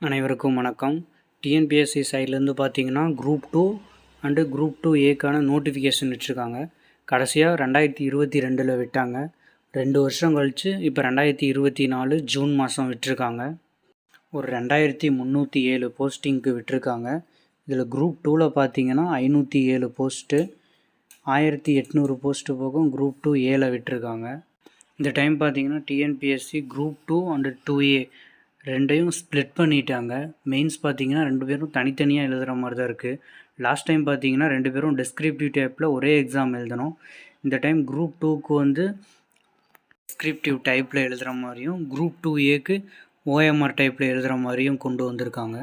அனைவருக்கும் வணக்கம். டிஎன்பிஎஸ்சி சைட்லேருந்து பார்த்தீங்கன்னா குரூப் 2 அண்டு குரூப் 2ஏக்கான நோட்டிஃபிகேஷன் விட்டுருக்காங்க. கடைசியாக 2022 விட்டாங்க. 2 வருஷம் கழித்து இப்போ 2024 ஜூன் மாதம் விட்டுருக்காங்க. ஒரு 2307 போஸ்டிங்க்கு விட்டுருக்காங்க. இதில் குரூப் 2ல் பார்த்தீங்கன்னா 507 போஸ்ட்டு, 1800 போஸ்ட்டு போகும் குரூப் 2ஏல விட்டுருக்காங்க. இந்த டைம் பார்த்தீங்கன்னா டிஎன்பிஎஸ்சி குரூப் 2 அண்டு 2ஏ ரெண்டையும் ஸ்ப்ளிட் பண்ணிட்டாங்க. மெயின்ஸ் பார்த்தீங்கன்னா 2 பேரும் தனித்தனியாக எழுதுகிற மாதிரி தான் இருக்குது. லாஸ்ட் டைம் பார்த்தீங்கன்னா 2 பேரும் டெஸ்கிரிப்டிவ் டைப்பில் ஒரே எக்ஸாம் எழுதணும். இந்த டைம் குரூப் 2க்கு வந்து டெஸ்கிரிப்டிவ் டைப்பில் எழுதுகிற மாதிரியும், குரூப் 2ஏக்கு ஓஎம்ஆர் டைப்பில் எழுதுகிற மாதிரியும் கொண்டு வந்திருக்காங்க.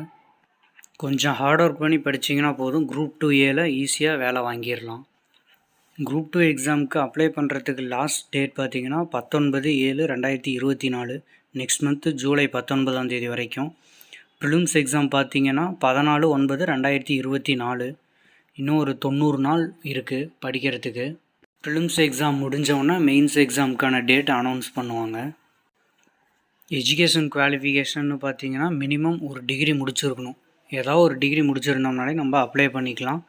கொஞ்சம் ஹார்ட் ஒர்க் பண்ணி படிச்சிங்கன்னா போதும், குரூப் 2ஏல ஈஸியாக வேலை வாங்கிடலாம். குரூப் 2 எக்ஸாமுக்கு அப்ளை பண்ணுறதுக்கு லாஸ்ட் டேட் பார்த்தீங்கன்னா 19/7/2024, நெக்ஸ்ட் மந்த்து ஜூலை 19 வரைக்கும். ப்ரிலிம்ஸ் எக்ஸாம் பார்த்தீங்கன்னா 14/9/2024. இன்னும் ஒரு 90 நாள் இருக்குது படிக்கிறதுக்கு. ப்ரிலிம்ஸ் எக்ஸாம் முடிஞ்சவொன்னே மெயின்ஸ் எக்ஸாமுக்கான டேட் அனௌன்ஸ் பண்ணுவாங்க. எஜுகேஷன் குவாலிஃபிகேஷன்னு பார்த்தீங்கன்னா மினிமம் ஒரு டிகிரி முடிச்சிருக்கணும். ஏதாவது ஒரு டிகிரி முடிச்சிருந்தோம்னாலே நம்ம அப்ளை பண்ணிக்கலாம்.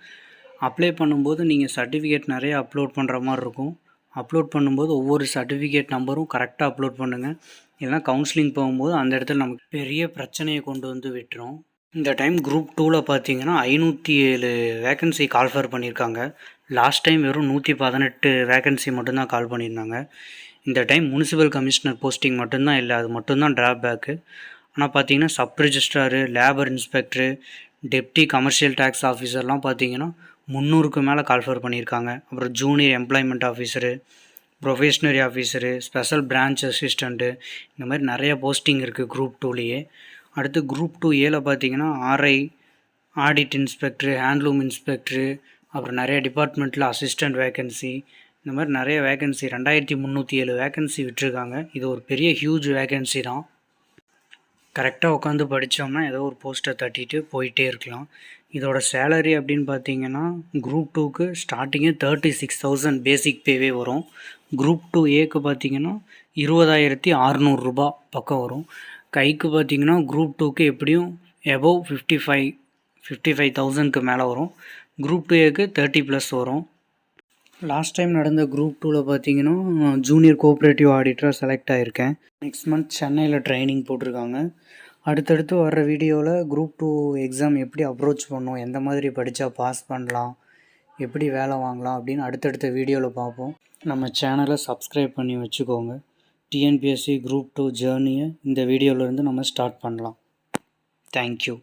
அப்ளை பண்ணும்போது நீங்கள் சர்டிஃபிகேட் நிறைய அப்லோட் பண்ணுற மாதிரி இருக்கும். அப்லோட் பண்ணும்போது ஒவ்வொரு சர்டிஃபிகேட் நம்பரும் கரெக்டாக அப்லோட் பண்ணுங்கள். இல்லைனா கவுன்சிலிங் போகும்போது அந்த இடத்துல நமக்கு பெரிய பிரச்சனையை கொண்டு வந்து விட்டுரும். இந்த டைம் குரூப் 2ல் பார்த்தீங்கன்னா 507 வேக்கன்சி கால்ஃபர் பண்ணியிருக்காங்க. லாஸ்ட் டைம் வெறும் 118 வேக்கன்சி மட்டும்தான் கால் பண்ணியிருந்தாங்க. இந்த டைம் முனிசிபல் கமிஷனர் போஸ்டிங் மட்டும்தான் இல்லை, அது மட்டும்தான் ட்ராபேக்கு. ஆனால் பார்த்தீங்கன்னா sub registrar, labour inspector, deputy commercial tax ஆஃபீஸர்லாம் பார்த்தீங்கன்னா 300க்கு மேலே கால்ஃபர் பண்ணியிருக்காங்க. அப்புறம் junior employment officer, probationary officer, special branch assistant, இந்த மாதிரி நிறைய போஸ்டிங் இருக்குது குரூப் 2லேயே. அடுத்து குரூப் 2ஏல பார்த்தீங்கன்னா RI, audit inspector, handloom inspector, அப்புறம் நிறைய டிபார்ட்மெண்ட்டில் அசிஸ்டண்ட் வேக்கன்சி, இந்த மாதிரி நிறைய வேக்கன்சி 2307 வேக்கன்சி விட்டுருக்காங்க. இது ஒரு பெரிய ஹியூஜ் வேக்கன்சி தான். கரெக்டாக உட்காந்து படித்தோம்னா ஏதோ ஒரு போஸ்ட்டை தட்டிட்டு போயிட்டே இருக்கலாம். இதோட சேலரி அப்படின்னு பார்த்தீங்கன்னா குரூப் 2க்கு ஸ்டார்டிங்கே 36,000 பேசிக் பேவே வரும். குரூப் 2ஏக்கு பார்த்தீங்கன்னா 20,600 ரூபா பக்கம் வரும். கைக்கு பார்த்தீங்கன்னா குரூப் 2க்கு எப்படியும் எபோவ் 55,000க்கு மேலே வரும். குரூப் 2ஏக்கு 30+ வரும். லாஸ்ட் டைம் நடந்த குரூப் 2வில் பார்த்தீங்கன்னா ஜூனியர் கோஆப்ரேட்டிவ் ஆடிட்டராக செலக்ட் ஆகியிருக்கேன். நெக்ஸ்ட் மந்த் சென்னையில் ட்ரைனிங் போட்டிருக்காங்க. அடுத்தடுத்து வர்ற வீடியோவில் குரூப் 2 எக்ஸாம் எப்படி அப்ரோச் பண்ணணும், எந்த மாதிரி படித்தா பாஸ் பண்ணலாம், எப்படி வேலை வாங்கலாம் அப்படின்னு அடுத்தடுத்த வீடியோவில் பார்ப்போம். நம்ம சேனலை சப்ஸ்கிரைப் பண்ணி வச்சுக்கோங்க. டிஎன்பிஎஸ்சி குரூப் 2 ஜேர்னியை இந்த வீடியோவிலேருந்து நம்ம ஸ்டார்ட் பண்ணலாம். தேங்க்யூ.